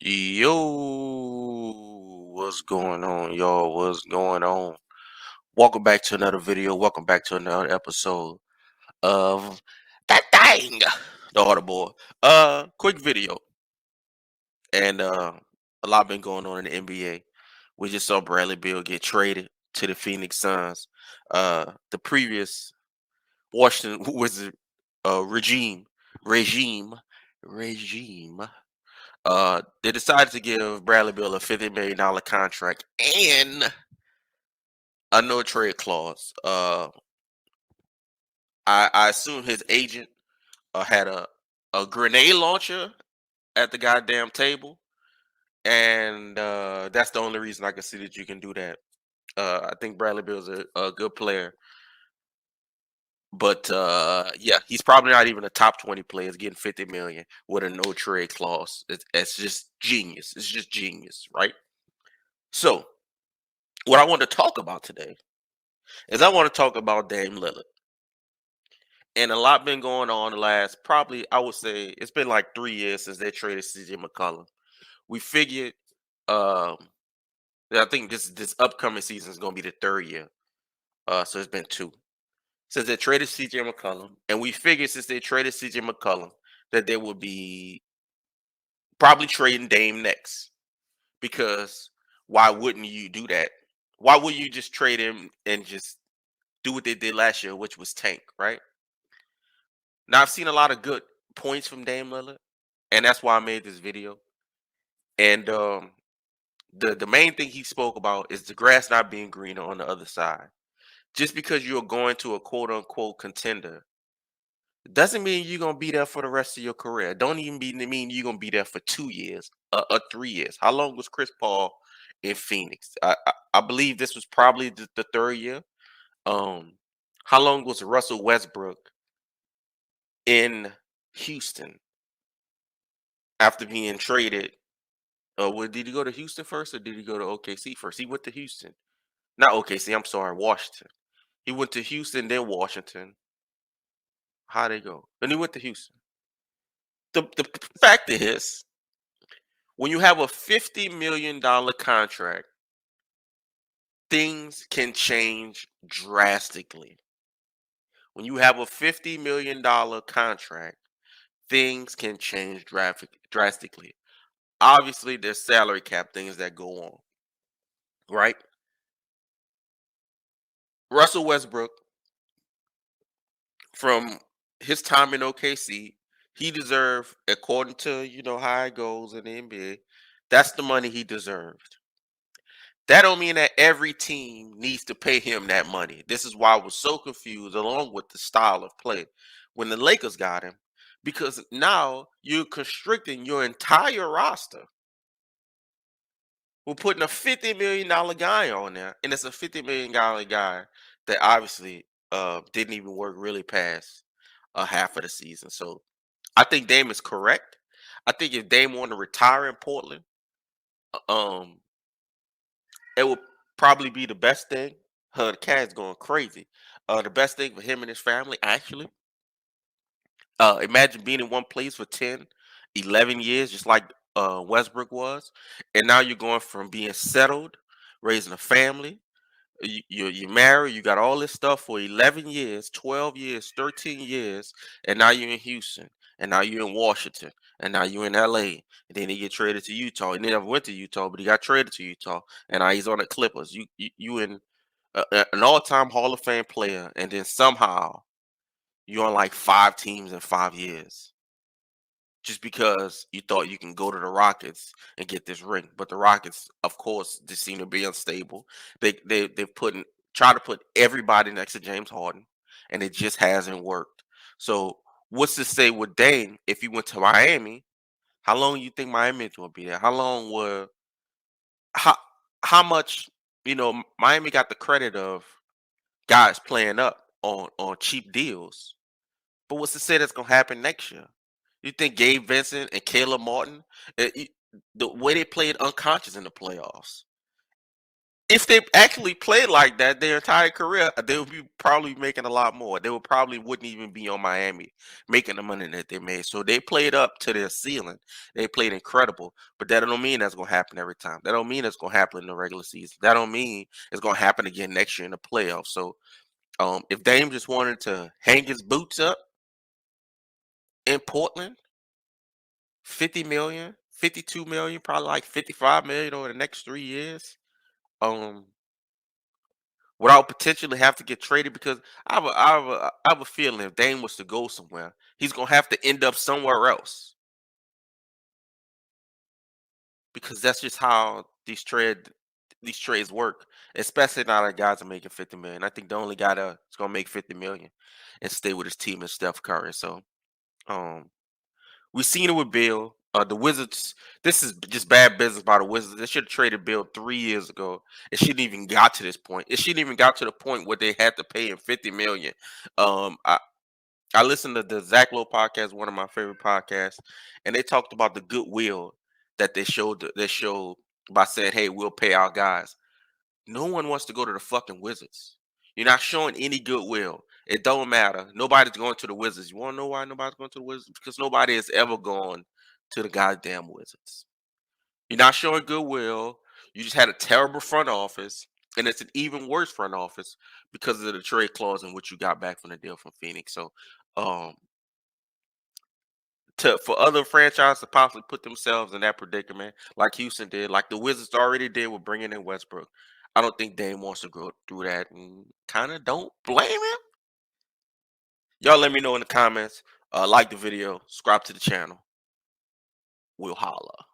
Yo, what's going on, y'all? What's going on? Welcome back to another video. Welcome back to another episode of that thing, the Audible. Quick video, and a lot been going on in the NBA. We just saw Bradley Beal get traded to the Phoenix Suns. The previous Washington Wizard regime, regime, regime. They decided to give Bradley Beal a $50 million contract and a no trade clause. I assume his agent had a grenade launcher at the goddamn table, and that's the only reason I can see that you can do that. I think Bradley Beal's a good player, but yeah, he's probably not even a top 20 player. Getting 50 million with a no trade clause. It's just genius. It's just genius, right? So, what I want to talk about today is I want to talk about Dame Lillard. And a lot been going on the last probably I would say it's been like 3 years since they traded CJ McCollum. We figured um that I think this upcoming season is gonna be the third year. So it's been two. Since they traded CJ McCollum, and we figured since they traded CJ McCollum that they would be probably trading Dame next. Because why wouldn't you do that? Why would you just trade him and just do what they did last year, which was tank, right? Now I've seen a lot of good points from Dame Lillard, and that's why I made this video. And the main thing he spoke about is the grass not being greener on the other side. Just because you're going to a quote unquote contender doesn't mean you're gonna be there for the rest of your career. Don't even mean you're gonna be there for 2 years or 3 years. How long was Chris Paul in Phoenix? I believe this was probably the third year. Um, how long was Russell Westbrook in Houston after being traded? Well, did he go to Houston first or did he go to OKC first? He went to Houston. Not OKC, I'm sorry, Washington. He went to Houston, then Washington. How'd they go? Then he went to Houston. The fact is, when you have a $50 million contract, things can change drastically. When you have a $50 million contract, things can change drastically. Obviously, there's salary cap things that go on, right? Russell Westbrook, from his time in OKC, he deserved, according to how it goes in the NBA, that's the money he deserved. That don't mean that every team needs to pay him that money. This is why I was so confused, along with the style of play, when the Lakers got him, because now you're constricting your entire roster. We're putting a $50 million guy on there, and it's a $50 million guy that obviously didn't even work really past a half of the season. So I think Dame is correct. I think if Dame wanted to retire in Portland, um, it would probably be the best thing. The cat's going crazy. The best thing for him and his family, actually. Imagine being in one place for 10, 11 years, just like Westbrook was. And now you're going from being settled, raising a family, you're married, you got all this stuff for 11 years, 12 years, 13 years, and now you're in Houston, and now you're in Washington, and now you're in LA, and then he get traded to Utah. He never went to Utah, but he got traded to Utah, and now he's on the Clippers. You in an all-time Hall of Fame player, and then somehow you're on like 5 teams in 5 years. Just because you thought you can go to the Rockets and get this ring, but the Rockets, of course, just seem to be unstable. They've try to put everybody next to James Harden, and it just hasn't worked. So what's to say with Dame if he went to Miami? How long you think Miami is going to be there? How long were how how much Miami got the credit of guys playing up on cheap deals, but what's to say that's going to happen next year? You think Gabe Vincent and Caleb Martin, the way they played unconscious in the playoffs, if they actually played like that their entire career, they would be probably making a lot more. They would probably wouldn't even be on Miami making the money that they made. So they played up to their ceiling. They played incredible, but that don't mean that's gonna happen every time. That don't mean it's gonna happen in the regular season. That don't mean it's gonna happen again next year in the playoffs. So if Dame just wanted to hang his boots up in Portland, 50 million, 52 million, probably like 55 million over the next 3 years. Um, without potentially have to get traded because I have a feeling if Dame was to go somewhere, he's gonna have to end up somewhere else because that's just how these trades work. Especially now that guys are making 50 million. I think the only guy that's gonna make 50 million and stay with his team is Steph Curry. So um we've seen it with Bill. The Wizards, this is just bad business by the Wizards. They should have traded Bill 3 years ago. It shouldn't even got to this point. It shouldn't even got to the point where they had to pay him 50 million. Um, I, I listened to the Zach Lowe podcast, one of my favorite podcasts, and they talked about the goodwill that they showed by saying, "Hey, we'll pay our guys." No one wants to go to the fucking Wizards. You're not showing any goodwill. It don't matter. Nobody's going to the Wizards. You want to know why nobody's going to the Wizards? Because nobody has ever gone to the goddamn Wizards. You're not showing goodwill. You just had a terrible front office, and it's an even worse front office because of the trade clause in which you got back from the deal from Phoenix. So, um, to for other franchises to possibly put themselves in that predicament, like Houston did, like the Wizards already did with bringing in Westbrook. I don't think Dame wants to go through that, and kind of don't blame him. Y'all let me know in the comments. Like the video, subscribe to the channel. We'll holla.